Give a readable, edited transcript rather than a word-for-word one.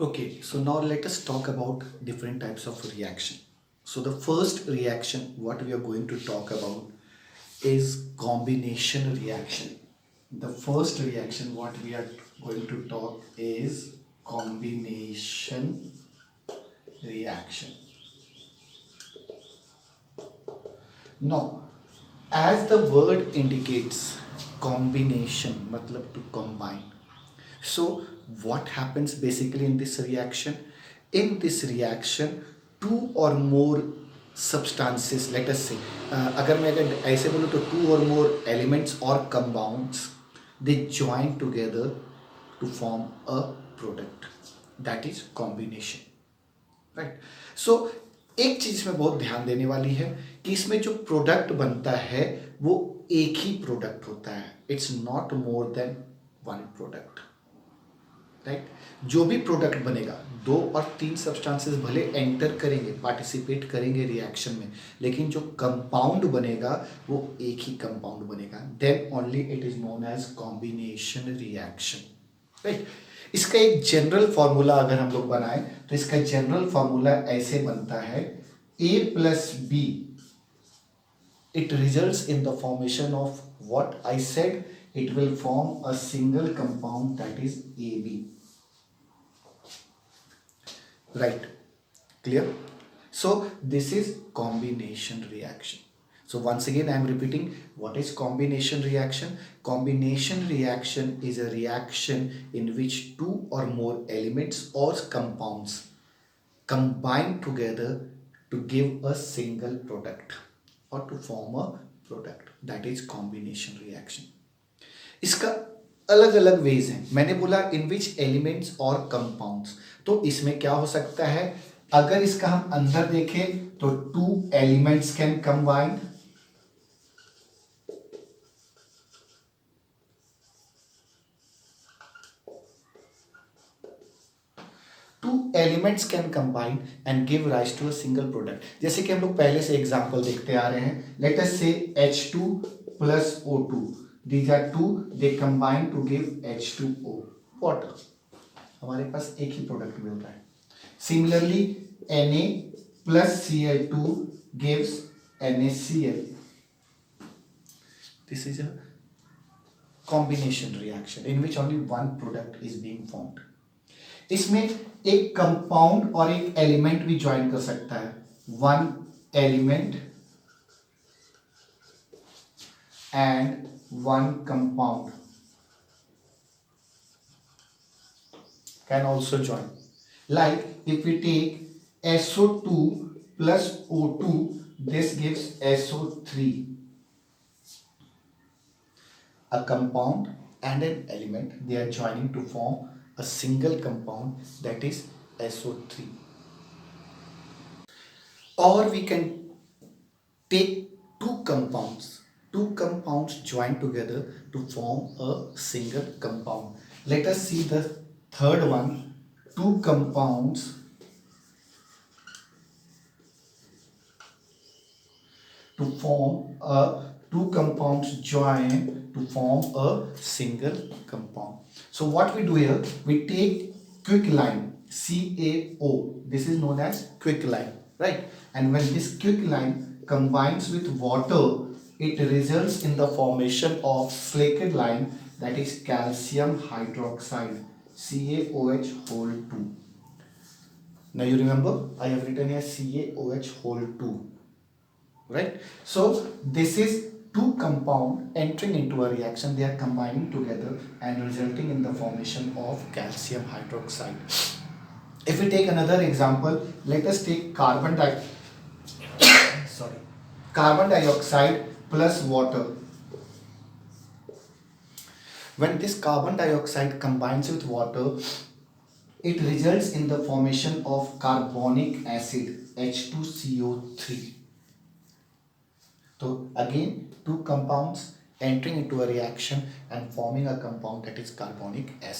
Okay, so now let us talk about different types of reaction. So the first reaction what we are going to talk about is combination reaction. The first reaction what we are going to talk is combination reaction. Now, as the word indicates, combination matlab to combine. So what happens basically in this reaction? In this reaction, two or more substances, let us say, अगर ऐसे बोलूँ तो two or more elements or compounds, they join together to form a product. That is combination. Right so एक चीज में बहुत ध्यान देने वाली है कि इसमें जो प्रोडक्ट बनता है वो एक ही प्रोडक्ट होता है. It's not more than one product. Right जो भी प्रोडक्ट बनेगा, दो और तीन सब्सटेंसेस भले एंटर करेंगे, पार्टिसिपेट करेंगे रिएक्शन में, लेकिन जो कंपाउंड बनेगा वो एक ही कंपाउंड बनेगा. Then only it is known as combination reaction. Right इसका एक जनरल फॉर्मूला अगर हम लोग बनाएं तो इसका जनरल फॉर्मूला ऐसे बनता है A plus B. It results in the formation of what I said. It will form a single compound that is AB. Right, clear? So this is combination reaction. So once again I am repeating, what is combination reaction? Combination reaction is a reaction in which two or more elements or compounds combine together to give a single product or to form a product. That is combination reaction. इसका अलग अलग veg हैं. मैंने बोला इन विच elements और compounds, तो इसमें क्या हो सकता है? अगर इसका हम अंदर देखें तो two elements can combine, two elements can combine and give rise to a single product. जैसे कि हम लोग पहले से एग्जांपल देखते आ रहे हैं. लेट अस से H2 plus O2. These are two, they combine to give H2O, water. हमारे पास एक ही प्रोडक्ट मिल रहा है. Similarly Na plus Cl2 gives NaCl. This is a combination reaction in which only one product is being formed. इसमें एक compound और एक element भी join कर सकता है. One element and one compound can also join. Like if we take SO2 plus O2, this gives SO3. A compound and an element, they are joining to form a single compound, that is SO3. Or we can take two compounds join together to form a single compound. Let us see the third one. Two compounds join to form a single compound. So what we do here, we take quicklime CaO. This is known as quicklime, right? And when this quicklime combines with water, it results in the formation of flaked lime, that is calcium hydroxide, CaOH whole 2. Now you remember I have written here CaOH whole 2, right? So this is two compound entering into a reaction, they are combining together and resulting in the formation of calcium hydroxide. If we take another example, let us take carbon dioxide plus water. When this carbon dioxide combines with water, it results in the formation of carbonic acid H2CO3. So again, two compounds entering into a reaction and forming a compound, that is carbonic acid.